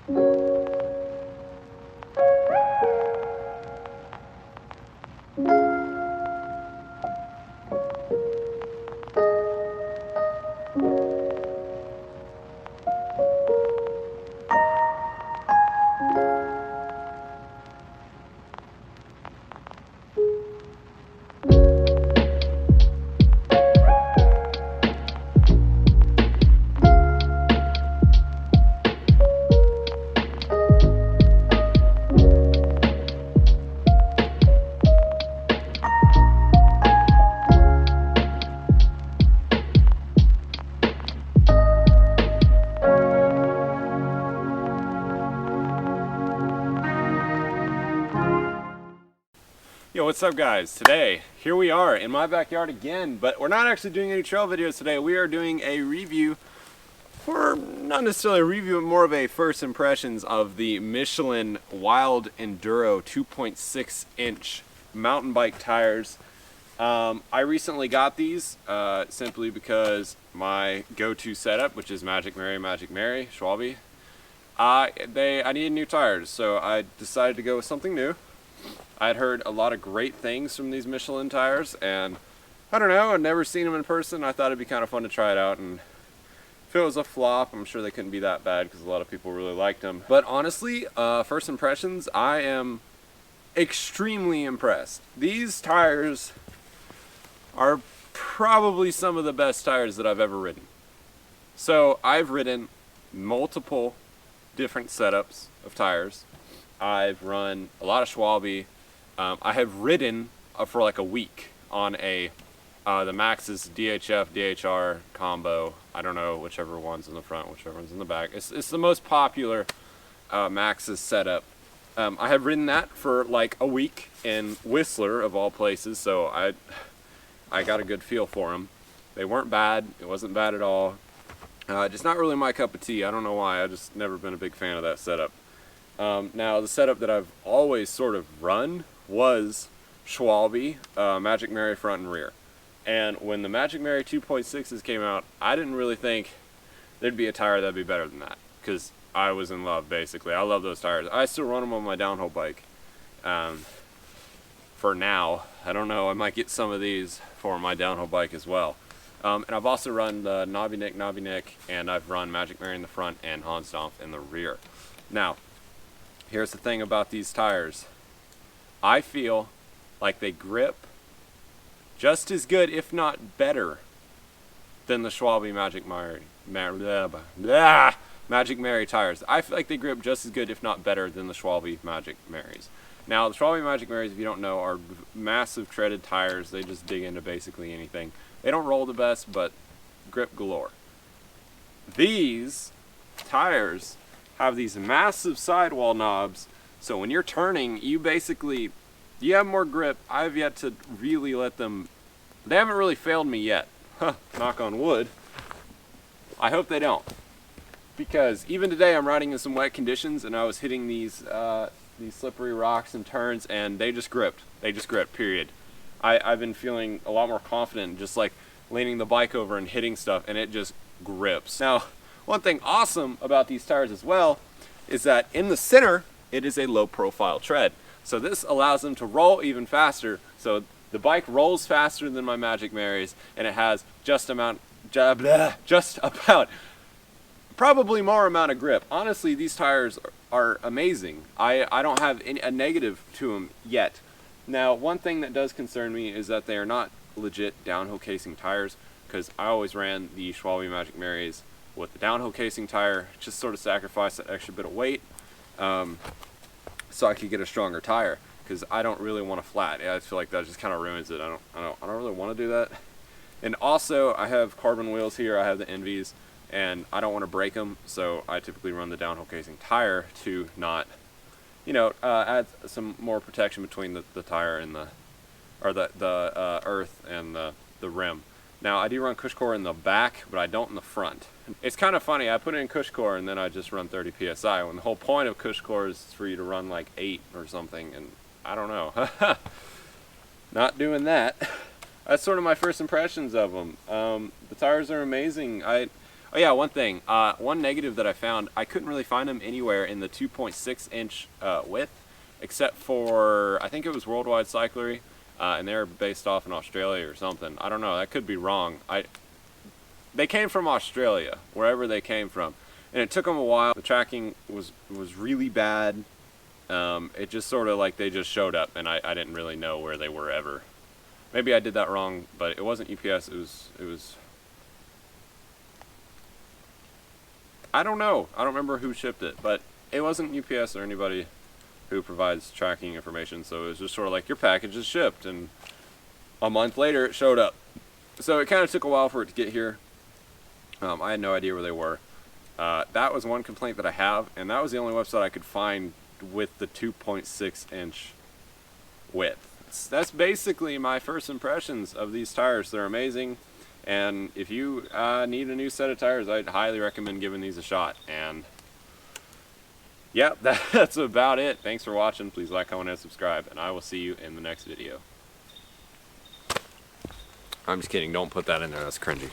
Yo, what's up guys? Today, here we are in my backyard again, but we're not actually doing any trail videos today. We are doing a review, or not necessarily a review, but more of a first impressions of the Michelin Wild Enduro 2.6 inch mountain bike tires. I recently got these simply because my go-to setup, which is Magic Mary, Schwalbe, I needed new tires, so I decided to go with something new. I'd heard a lot of great things from these Michelin tires, and I don't know, I'd never seen them in person. I thought it'd be kind of fun to try it out, and if it was a flop, I'm sure they couldn't be that bad because a lot of people really liked them. But honestly, first impressions, I am extremely impressed. These tires are probably some of the best tires that I've ever ridden. So I've ridden multiple different setups of tires. I've run a lot of Schwalbe. I have ridden for like a week on the Maxxis DHF DHR combo. I don't know whichever one's in the front, whichever one's in the back. It's the most popular Maxxis setup. I have ridden that for like a week in Whistler of all places, so I got a good feel for them. They weren't bad. It wasn't bad at all. Just not really my cup of tea. I don't know why. I just never been a big fan of that setup. Now the setup that I've always sort of run was Schwalbe, Magic Mary front and rear. And when the Magic Mary 2.6s came out, I didn't really think there'd be a tire that'd be better than that, because I was in love, basically. I love those tires. I still run them on my downhill bike. For now, I don't know, I might get some of these for my downhill bike as well. And I've also run the Knobby Nick, and I've run Magic Mary in the front and Hans Dampf in the rear. Now, here's the thing about these tires. I feel like they grip just as good, if not better, than the Schwalbe Magic Mary tires. I feel like they grip just as good, if not better, than the Schwalbe Magic Marys. Now, the Schwalbe Magic Marys, if you don't know, are massive treaded tires. They just dig into basically anything. They don't roll the best, but grip galore. These tires have these massive sidewall knobs, so when you're turning, you have more grip. I've yet to really let them, they haven't really failed me yet. Knock on wood. I hope they don't, because even today I'm riding in some wet conditions and I was hitting these slippery rocks and turns, and they just gripped, period. I've been feeling a lot more confident just like leaning the bike over and hitting stuff, and it just grips. Now, one thing awesome about these tires as well is that in the center, it is a low profile tread. So this allows them to roll even faster. So the bike rolls faster than my Magic Marys, and it has just about probably more amount of grip. Honestly, these tires are amazing. I don't have a negative to them yet. Now, one thing that does concern me is that they are not legit downhill casing tires, because I always ran the Schwalbe Magic Marys with the downhill casing tire, just sort of sacrifice that extra bit of weight so I could get a stronger tire, because I don't really want a flat. I feel like that just kind of ruins it. I don't really want to do that. And also, I have carbon wheels here. I have the Envies, and I don't want to break them, so I typically run the downhill casing tire to not, add some more protection between the tire and the earth and the rim. Now, I do run Cushcore in the back, but I don't in the front. It's kind of funny, I put it in Cushcore and then I just run 30 PSI, when the whole point of Cushcore is for you to run like 8 or something, and I don't know. Not doing that. That's sort of my first impressions of them. The tires are amazing. Oh yeah, one thing. One negative that I found, I couldn't really find them anywhere in the 2.6 inch width, except for, I think it was Worldwide Cyclery, and they're based off in Australia or something. I don't know, that could be wrong. They came from Australia, wherever they came from, and it took them a while. The tracking was really bad. It just sort of like they just showed up, and I didn't really know where they were ever. Maybe I did that wrong, but it wasn't UPS. It was. I don't know. I don't remember who shipped it, but it wasn't UPS or anybody who provides tracking information. So it was just sort of like your package is shipped, and a month later it showed up. So it kind of took a while for it to get here. I had no idea where they were. That was one complaint that I have, and that was the only website I could find with the 2.6 inch width. That's basically my first impressions of these tires. They're amazing, and if you need a new set of tires, I'd highly recommend giving these a shot. And yeah, that's about it. Thanks for watching. Please like, comment, and subscribe, and I will see you in the next video. I'm just kidding, don't put that in there, that's cringy.